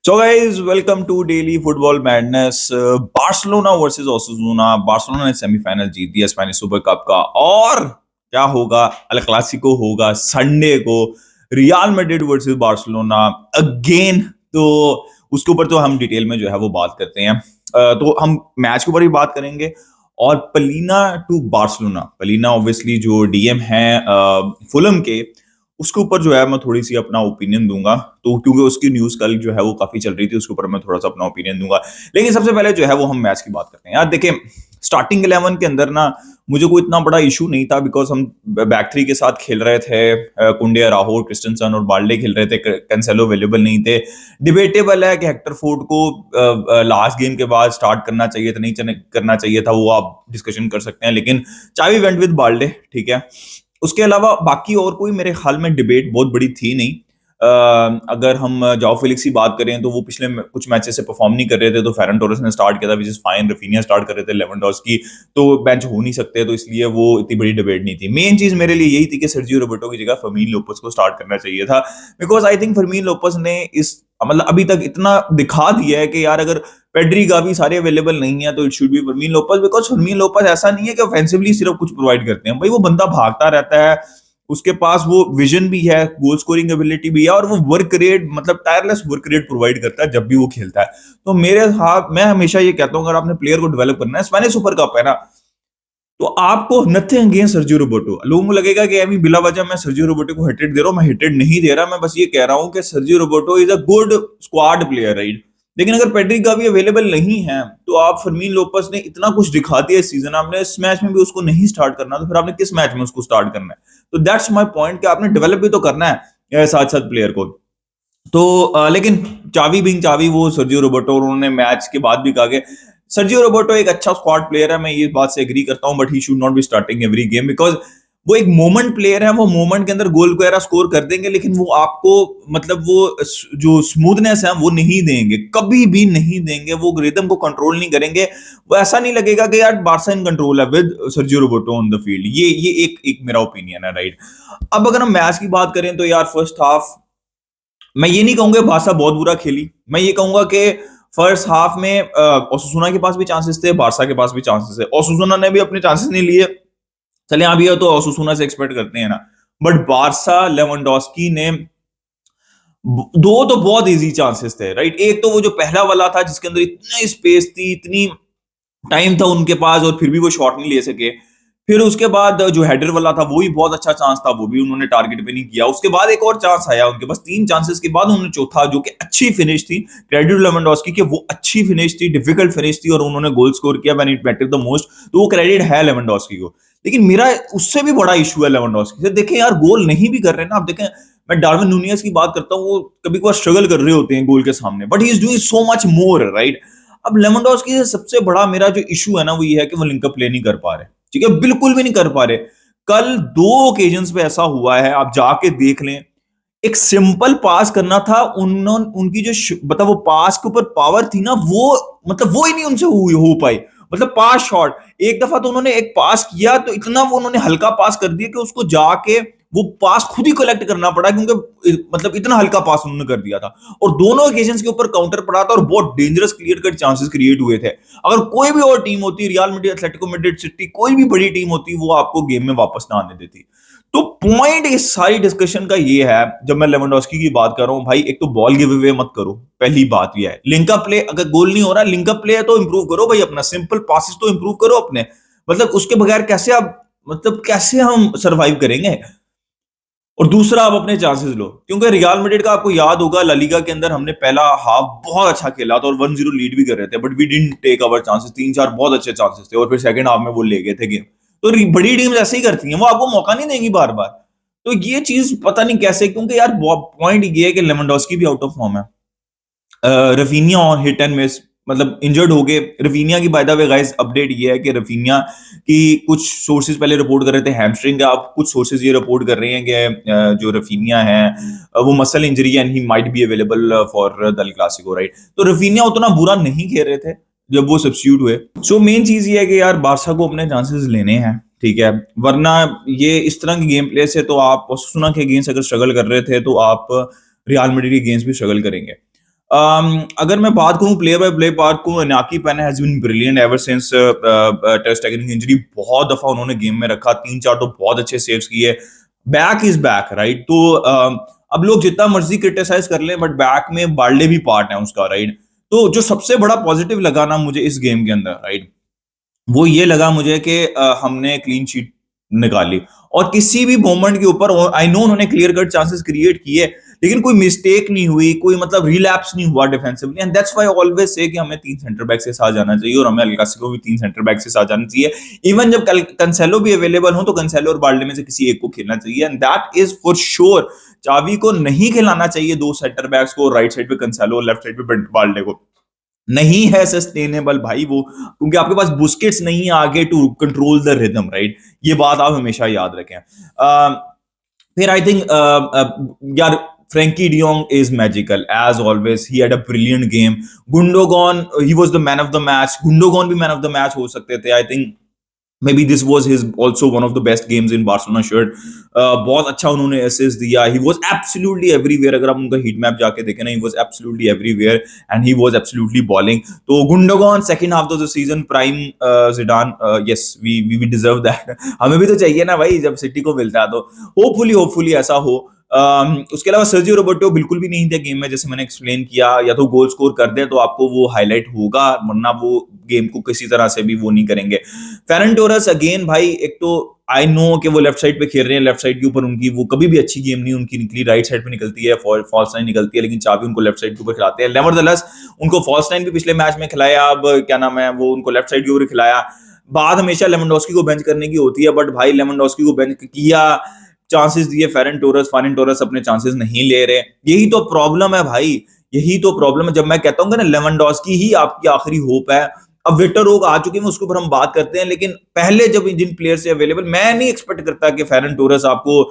So guys welcome to daily football madness. Barcelona versus Osasuna. Barcelona ने semifinal जीत दिया Spanish super cup का। और क्या होगा? अल क्लासिको होगा संडे को, Real Madrid versus Barcelona again. तो उसके ऊपर तो हम डिटेल में जो है वो बात करते हैं। तो हम मैच के ऊपर भी बात करेंगे। और Palhinha to Barcelona, Palhinha obviously जो डीएम है फुलम के, उसके ऊपर जो है मैं थोड़ी सी अपना ओपिनियन दूंगा। तो क्योंकि उसकी न्यूज कल जो है वो काफी चल रही थी, उसके ऊपर मैं थोड़ा सा अपना ओपिनियन दूंगा। लेकिन सबसे पहले जो है वो हम मैच की बात करते हैं। यार देखिए, स्टार्टिंग 11 के अंदर ना मुझे कोई इतना बड़ा इशू नहीं था, बिकॉज हम बैक थ्री के साथ खेल रहे थे। कुंडे, अराहो, क्रिस्टनसन और बाल्डे खेल रहे थे। कैंसेलो अवेलेबल नहीं थे। डिबेटेबल है कि हेक्टर फोर्ड को लास्ट गेम के बाद स्टार्ट करना चाहिए था, नहीं करना चाहिए था, वो आप डिस्कशन कर सकते हैं। लेकिन चावी वेंट विद बाल्डे, ठीक है। उसके अलावा बाकी और कोई मेरे ख्याल में डिबेट बहुत बड़ी थी नहीं। अगर हम जाओ फेलिक्स की बात करें तो वो पिछले कुछ मैचेस से परफॉर्म नहीं कर रहे थे, तो फेरन टोरेस ने स्टार्ट किया था, which is fine. Raphinha start कर रहे थे, लेवेंडोस्की तो बेंच हो नहीं सकते, तो इसलिए वो इतनी बड़ी डिबेट नहीं थी। मेन चीज मेरे लिए यही थी कि सर्जियो रोबर्टो की जगह फर्मीन लोपेस को स्टार्ट करना चाहिए था। Because I think Fermin Lopez ने इस मतलब अभी तक इतना दिखा दिया है कि यार अगर पेड्री का भी सारे अवेलेबल नहीं है तो it should be Fermin Lopez. Because Fermin Lopez ऐसा नहीं है कि ऑफेंसिवली सिर्फ कुछ प्रोवाइड करते हैं, भाई वो बंदा भागता रहता है, उसके पास वो विजन भी है, गोल स्कोरिंग एबिलिटी भी है, और वो वर्क रेट मतलब टायरलेस वर्क रेट प्रोवाइड करता है जब भी वो खेलता है। तो मेरे साथ मैं हमेशा ये कहता हूं, अगर आपने प्लेयर को डेवलप करना है, स्पेनिश सुपर कप है ना, तो आपको नथिंग अगेंस्ट सर्जियो रोबर्टो। लोगों को लगेगा कि अभी बिला वजह मैं सर्जियो रोबर्टो को हेटेड दे रहा हूं, मैं हेटेड नहीं दे रहा। मैं बस ये कह रहा हूं कि Sergio Roberto is a good squad player, right. लेकिन अगर पेड्री का भी अवेलेबल नहीं है तो आप फर्मीन लोपेस ने इतना कुछ दिखा दिया इस सीजन, आपने इस मैच में भी उसको नहीं स्टार्ट करना, तो फिर आपने किस मैच में उसको स्टार्ट करना है? तो दैट्स माय पॉइंट कि आपने डेवलप भी तो करना है साथ साथ प्लेयर को। तो लेकिन चावी बिंग चावी वो सर्जियो रोबर्टो, उन्होंने मैच के बाद भी कहा कि सर्जियो रोबर्टो एक अच्छा स्क्वाड प्लेयर है, मैं ये बात से एग्री करता हूं, but he should not be starting every game. Because वो एक मोमेंट प्लेयर है, वो मोमेंट के अंदर गोल वगैरह स्कोर कर देंगे, लेकिन वो आपको मतलब वो जो स्मूथनेस है वो नहीं देंगे, कभी भी नहीं देंगे। वो रिदम को कंट्रोल नहीं करेंगे। वो ऐसा नहीं लगेगा कि यार बारसा इन कंट्रोल है with Sergio Roberto on the field. ये एक मेरा ओपिनियन है, राइट। अब अगर हम मैच की बात करें तो यार फर्स्ट हाफ, मैं ये नहीं कहूंगा बारसा बहुत बुरा खेली। मैं ये कहूंगा कि फर्स्ट हाफ में ओसुसुना के पास भी चांसेस थे, बारसा के पास भी चांसेस थे। ओसुसुना ने भी अपने चांसेस नहीं लिए, चले यहाँ भी है तो ओसुसुना से एक्सपेक्ट करते हैं ना। बट बारसा लेवेंडोस्की ने दो तो बहुत इजी चांसेस थे, राइट। एक तो वो जो पहला वाला था जिसके अंदर इतनी स्पेस थी, इतनी टाइम था उनके पास, और फिर भी वो शॉट नहीं ले सके। फिर उसके बाद जो हेडर वाला था वो भी बहुत अच्छा चांस था, वो भी उन्होंने टारगेट पे नहीं किया। उसके बाद एक और चांस आया उनके पास, तीन चांसेस के बाद उन्होंने चौथा, जो कि अच्छी फिनिश थी, क्रेडिट लेवेंडोस्की की, वो अच्छी फिनिश थी, डिफिकल्ट फिनिश थी, और उन्होंने गोल स्कोर किया when it mattered the most. तो वो क्रेडिट है लेवेंडोस्की को। लेकिन मेरा उससे भी बड़ा इशू है लेवेंडोस्की से। देखें यार, गोल नहीं भी कर रहे ना, आप देखें, मैं डार्विन नूनियस की बात करता हूँ, वो कभी कभार स्ट्रगल कर रहे होते हैं गोल के सामने, but he is doing so much more, right. अब लेवेंडोस्की से सबसे बड़ा मेरा जो इशू है ना, वो ये है कि वो लिंकअप प्ले नहीं कर पा रहे, ठीक है, बिल्कुल भी नहीं कर पा रहे। कल दो ओकेजन्स पे ऐसा हुआ है, आप जाके देख लें। एक सिंपल पास करना था, उन्होंने उनकी जो मतलब वो पास के ऊपर पावर थी ना, वो मतलब वो ही नहीं उनसे हो पाई। मतलब पास शॉट, एक दफा तो उन्होंने एक पास किया तो इतना वो उन्होंने हल्का पास कर दिया कि उसको जाके वो पास खुद ही कलेक्ट करना पड़ा, क्योंकि मतलब इतना हल्का पास उन्होंने कर दिया था। और दोनों ओकेजन्स के ऊपर काउंटर पड़ा था, और बहुत dangerous clear cut chances create हुए थे। अगर कोई भी और टीम होती, real Madrid, Atletico Madrid, city, कोई भी बड़ी टीम होती, वो आपको गेम में वापस ना आने देती। तो पॉइंट इस सारी डिस्कशन का ये है, जब मैं लेवेंडोस्की की बात कर रहा हूं, भाई एक तो बॉल गिव अवे मत करो, पहली बात ये है। लिंकअप प्ले, अगर गोल नहीं हो रहा, लिंकअप प्ले है तो इंप्रूव करो भाई, अपना सिंपल पासिस तो इंप्रूव करो अपने। मतलब उसके बगैर कैसे आप, मतलब कैसे हम सरवाइव करेंगे? और दूसरा, आप अपने चांसेस लो, क्योंकि रियल मैड्रिड का आपको याद होगा, ला लीगा के अंदर हमने पहला हाफ बहुत अच्छा खेला था और 1-0 लीड भी कर रहे थे, but we didn't take our chances. तीन चार बहुत अच्छे चांसेस थे, और फिर सेकंड हाफ में वो ले गए थे गेम। तो बड़ी टीम ऐसे ही करती हैं, वो आपको मौका नहीं देंगी बार बार। तो ये चीज पता नहीं कैसे, क्योंकि यार पॉइंट ये है कि लेवेंडोस्की भी आउट ऑफ फॉर्म है। Raphinha on hit and miss, मतलब इंजर्ड हो गए। रफीनिया की by the way guys update ये है कि रफीनिया की कुछ सोर्सेज पहले रिपोर्ट कर रहे थे हैमस्ट्रिंग का, अब कुछ सोर्सेज ये रिपोर्ट कर रहे हैं कि जो रफीनिया है वो मसल इंजरी है, and he might be available for the Clasico, right. तो रफीनिया उतना बुरा नहीं खेल रहे थे जब वो सब्स्टिट्यूट हुए। सो मेन चीज ये है कि यार बारसा को अपने चांसेस लेने हैं, ठीक है। वरना ये इस तरह की गेम प्ले से तो आप ओसासुना के अगेंस्ट अगर स्ट्रगल कर रहे थे, तो आप रियल मैड्रिड के अगेंस्ट भी स्ट्रगल करेंगे। अगर मैं बात करूं प्लेयर बाय प्लेयर पार्ट को, Inaki Pena has been brilliant ever since test tackling की इंजरी। बहुत दफा उन्होंने गेम में रखा, 3-4 तो बहुत अच्छे सेव्स किए। Back is back, right? तो अब लोग जितना मर्जी क्रिटिसाइज कर लें, बट बैक में बाल्डे भी पार्ट है उसका, राइट? तो जो सबसे बड़ा पॉजिटिव लगा ना मुझे इस गेम के अंदर, राइट, वो ये लगा मुझे कि हमने क्लीन शीट निकाली, और किसी भी मोमेंट के ऊपर, आई नो उन्होंने क्लियर कट चांसेस क्रिएट किए, लेकिन कोई मिस्टेक नहीं हुई, कोई मतलब रिलैप्स नहीं हुआ defensively. And that's why always say कि हमें 3 सेंटर बैक के साथ जाना चाहिए, और हमें एल क्लासिको भी 3 सेंटर बैक के साथ जाना चाहिए। इवन जब कंसेलो भी अवेलेबल हो तो कंसेलो और बाल्डे में से किसी एक को खेलना चाहिए, and that is for sure. चावी को नहीं खिलाना चाहिए 2 सेंटर बैक्स को, राइट साइड पे कंसेलो और लेफ्ट साइड पे बाल्डे को। नहीं है सस्टेनेबल भाई वो, क्योंकि आपके पास बुस्केट्स नहीं है आगे to control the rhythm, right? ये बात आप हमेशा याद रखें। फिर आई थिंक यार Frenkie de Jong is magical as always, he had a brilliant game. Gundogan, he was the man of the match. Gundogan भी मैन ऑफ द मैच हो सकते थे, I think maybe this was his also one of the best games in Barcelona shirt. बहुत अच्छा उन्होंने assist दिया, he was absolutely everywhere। अगर आप उनका heat map जाके देखें ना, he was absolutely everywhere and he was absolutely balling। तो गुंडोगॉन second half of the season prime Zidane, yes we deserve that। हमें भी तो चाहिए ना भाई, जब सिटी को मिलता है तो hopefully ऐसा हो। उसके अलावा सर्जियो रोबर्टो बिल्कुल भी नहीं थे गेम में, जैसे मैंने एक्सप्लेन किया। या तो गोल स्कोर कर दे तो आपको वो हाईलाइट होगा, वरना वो गेम को किसी तरह से भी वो नहीं करेंगे। फेरन टोरस अगेन भाई, एक तो आई नो कि वो लेफ्ट साइड पे खेल रहे हैं, लेफ्ट साइड के ऊपर उनकी वो कभी भी अच्छी गेम नहीं उनकी निकली, राइट साइड पे निकलती है, फॉल्स लाइन निकलती है, लेकिन चाबी उनको लेफ्ट साइड के ऊपर खिलाते हैं। नेवरदलेस उनको फॉल्स लाइन भी पिछले मैच में खिलाया, अब क्या नाम है वो उनको लेफ्ट साइड के ऊपर खिलाया। बात हमेशा लेवेंडोस्की को बेंच करने की होती है, बट भाई लेवेंडोस्की को बेंच किया, चांसेस दिए फेरन टोरस अपने चांसेस नहीं ले रहे। यही तो प्रॉब्लम है भाई, यही तो प्रॉब्लम है। जब मैं कहता हूँ ना लेवेंडोस्की ही आपकी आखिरी होप है। अब विक्टर रोग आ चुके हैं, उसके ऊपर हम बात करते हैं, लेकिन पहले जब जिन प्लेयर से अवेलेबल, मैं नहीं एक्सपेक्ट करता कि फेरन टोरस आपको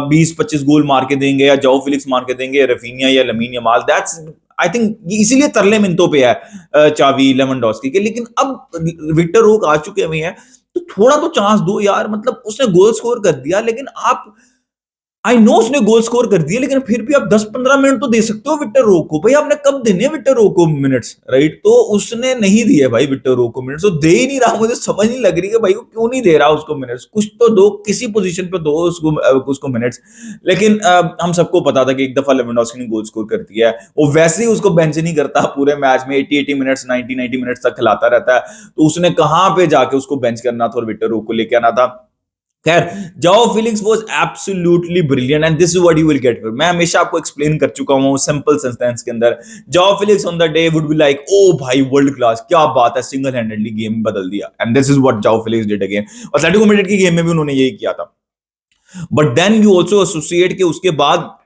20-25 गोल मार के देंगे, या जाओ फिलिक्स मार के देंगे, या रफीनिया या lamin Yamal. That's I think इसीलिए तरले मिनटों पे है चावी लेवेंडोस्की के। लेकिन अब विक्टर रोग आ चुके हुए हैं, तो थोड़ा तो चांस दो यार। मतलब उसने गोल स्कोर कर दिया, लेकिन आप, आई नो उसने गोल स्कोर कर दिया, लेकिन फिर भी आप 10-15 मिनट तो दे सकते हो विक्टर रोक को। भाई आपने कब देने विक्टर रोक को मिनट्स, राइट? तो उसने नहीं दिए भाई विक्टर रोक को मिनट्स, तो दे ही नहीं रहा। मुझे समझ नहीं लग रही है भाई को क्यों नहीं दे रहा उसको मिनट्स। कुछ तो दो, किसी पोजीशन पे दो उसको मिनट्स। लेकिन हम सबको पता था कि एक दफा लेवेंडोस्की ने गोल स्कोर कर दिया है, वो वैसे ही उसको बेंच नहीं करता पूरे मैच में, 80 मिनट्स 90 मिनट्स तक खिलाता रहता है। तो उसने कहां पे जाके उसको बेंच करना था और विक्टर रोक को लेके आना था। खैर, जाओ Felix was absolutely brilliant, and this is what you will get. मैं हमेशा आपको एक्सप्लेन कर चुका हूं सिंपल सेंटेंस के अंदर, जाओ Felix on the day would be like, ओ भाई वर्ल्ड क्लास, क्या बात है, सिंगल हैंडेडली गेम बदल दिया। And this is what Joao Felix did again. और एटलेटिको मैड्रिड की गेम में भी उन्होंने यही किया था। But then you also associate के उसके बाद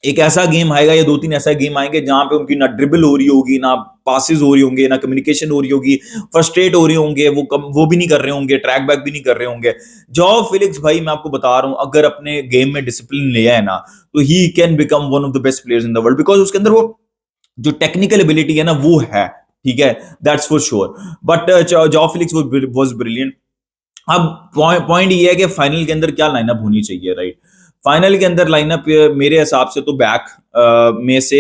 एक ऐसा गेम आएगा, या 2-3 ऐसा गेम आएंगे जहां पे उनकी ना ड्रिबल हो रही होगी, ना पासिस हो रही होंगे, ना कम्युनिकेशन हो रही होगी, फ्रस्ट्रेट हो रहे होंगे, वो भी नहीं कर रहे होंगे, ट्रैक बैक भी नहीं कर रहे होंगे। जॉ फिलिक्स भाई, मैं आपको बता रहा हूं, अगर अपने गेम में डिसिप्लिन लिया है ना, तो he can become one of the best players in the world, because उसके अंदर वो जो टेक्निकल एबिलिटी है ना वो है, ठीक है, that's for sure. But jaw Felix was brilliant. अब पॉइंट ये है कि फाइनल के अंदर क्या लाइनअप होनी चाहिए, राइट? फाइनल के अंदर लाइनअप मेरे हिसाब से तो बैक में से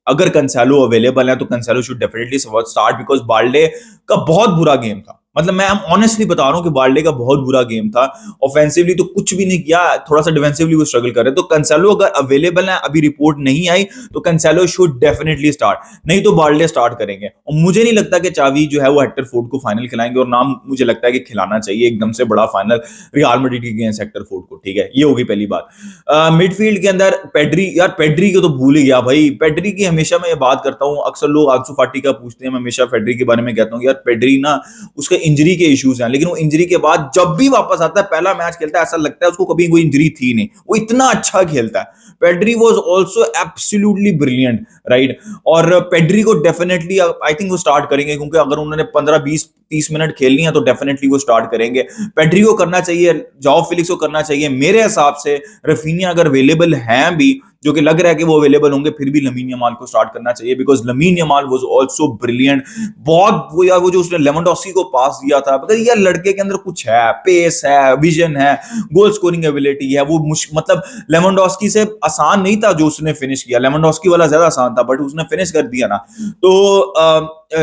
अगर कंसेलो अवेलेबल है तो कंसेलो should definitely start, because Balde का बहुत बुरा गेम था। मतलब मैं ऑनेस्टली बता रहा हूं कि बाल्डे का बहुत बुरा गेम था। ऑफेंसिवली तो कुछ भी नहीं किया, थोड़ा सा डिफेंसिवली वो स्ट्रगल कर रहे। तो कंसेलो अगर अवेलेबल है, अभी रिपोर्ट नहीं आई, तो कंसेलो शुड डेफिनेटली स्टार्ट, नहीं तो बाल्डे स्टार्ट करेंगे। और मुझे नहीं लगता कि चावी जो है वो हेक्टर फोर्ड को फाइनल खिलाएंगे, और नाम मुझे लगता है कि खिलाना चाहिए एकदम से बड़ा फाइनल रियल मैड्रिड के अगेंस्ट हेक्टर फोर्ड को, ठीक है? ये होगी पहली बात। मिडफील्ड के अंदर पेड्री, यार पेड्री को तो भूल ही गया भाई। पेड्री की हमेशा मैं ये बात करता हूँ, अक्सर लोग आंसू फाटी का पूछते हैं, मैं हमेशा पेड्री के बारे में कहता हूँ यार पेड्री ना, उसके इंजरी के इश्यूज हैं, लेकिन वो इंजरी के बाद जब भी वापस आता है, पहला मैच खेलता है, ऐसा लगता है उसको कभी कोई इंजरी थी नहीं, वो इतना अच्छा खेलता है। Pedri was also absolutely brilliant, right? और पेड्री को डेफिनेटली आई थिंक वो स्टार्ट करेंगे, क्योंकि अगर उन्होंने 15-20-30 मिनट खेलनी है तो डेफिनेटली वो स्टार्ट करेंगे। पेड्री को करना चाहिए, जाओ फिलिक्स को करना चाहिए। मेरे हिसाब से रफीनिया अगर अवेलेबल हैं भी, जो कि लग रहा है कि वो अवेलेबल होंगे, फिर भी लमीन यमाल को स्टार्ट करना चाहिए because lamin Yamal was also brilliant. बहुत वो यार, वो जो उसने लेवेंडोस्की को पास दिया था, पता है यार लड़के के अंदर कुछ है, पेस है, विजन है, गोल स्कोरिंग एबिलिटी है। वो मतलब लेवेंडोस्की से आसान नहीं था जो उसने फिनिश किया, लेवेंडोस्की वाला ज्यादा आसान था, बट उसने फिनिश कर दिया ना। तो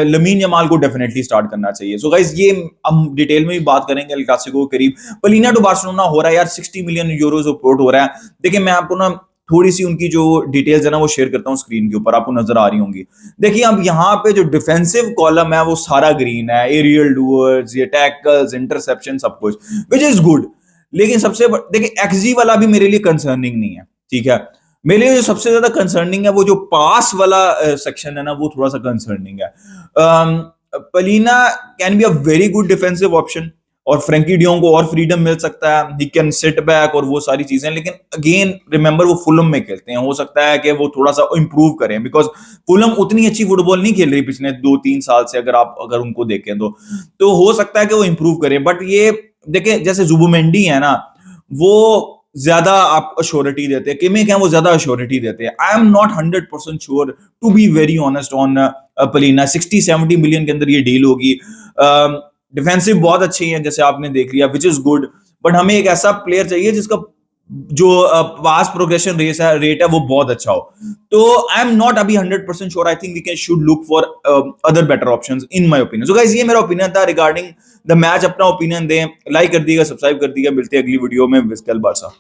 लमीन यमाल को डेफिनेटली स्टार्ट करना चाहिए। सो गाइस, ये हम डिटेल में भी बात करेंगे एल क्लासिको के करीब। पलीना टू बार्सिलोना हो रहा है यार, 60 मिलियन यूरोज रिपोर्ट हो रहा है। देखिए मैं आपको ना थोड़ी सी उनकी जो डिटेल्स है ना वो शेयर करता हूँ स्क्रीन के ऊपर, आपको नजर आ रही होंगी। देखिए अब यहाँ पे जो डिफेंसिव कॉलम है वो सारा ग्रीन है, एरियल डुअर्स, ये टैकल्स, इंटरसेप्शन, सब कुछ, विच इज गुड। लेकिन देखिए एक्सजी वाला भी मेरे लिए कंसर्निंग नहीं है, ठीक है। मेरे लिए जो सबसे ज्यादा कंसर्निंग है वो जो पास वाला सेक्शन है ना, वो थोड़ा सा कंसर्निंग है। पलीना can be a very good defensive option, और फ्रैंकी डियोंग को और फ्रीडम मिल सकता है, ही कैन सिट बैक और वो सारी चीजें। लेकिन अगेन रिमेंबर वो फुलम में खेलते हैं, हो सकता है कि वो थोड़ा सा इंप्रूव करें बिकॉज फुलम उतनी अच्छी फुटबॉल नहीं खेल रही पिछले 2-3 साल से, अगर उनको देखें तो हो सकता है कि वो इंप्रूव करें। बट ये देखिए जैसे जुबुमेंडी है ना, वो ज्यादा आप अश्योरिटी देते हैं, किमिक है वो ज्यादा अश्योरिटी देते हैं। I am not 100% sure to be very honest on Palhinha. 60-70 million के अंदर ये डील होगी। डिफेंसिव बहुत अच्छी है जैसे आपने देख लिया, विच इज गुड। बट हमें एक ऐसा प्लेयर चाहिए जिसका जो पास प्रोग्रेशन रेट है वो बहुत अच्छा हो। तो आई एम नॉट अभी 100% sure. I think we can should look for other better options in my opinion. So guys, ये मेरा ओपिनियन था रिगार्डिंग द मैच। अपना ओपिनियन दें, लाइक कर दिएगा, सब्सक्राइब कर दिएगा। मिलते हैं अगली वीडियो में। विस्कल बारसा।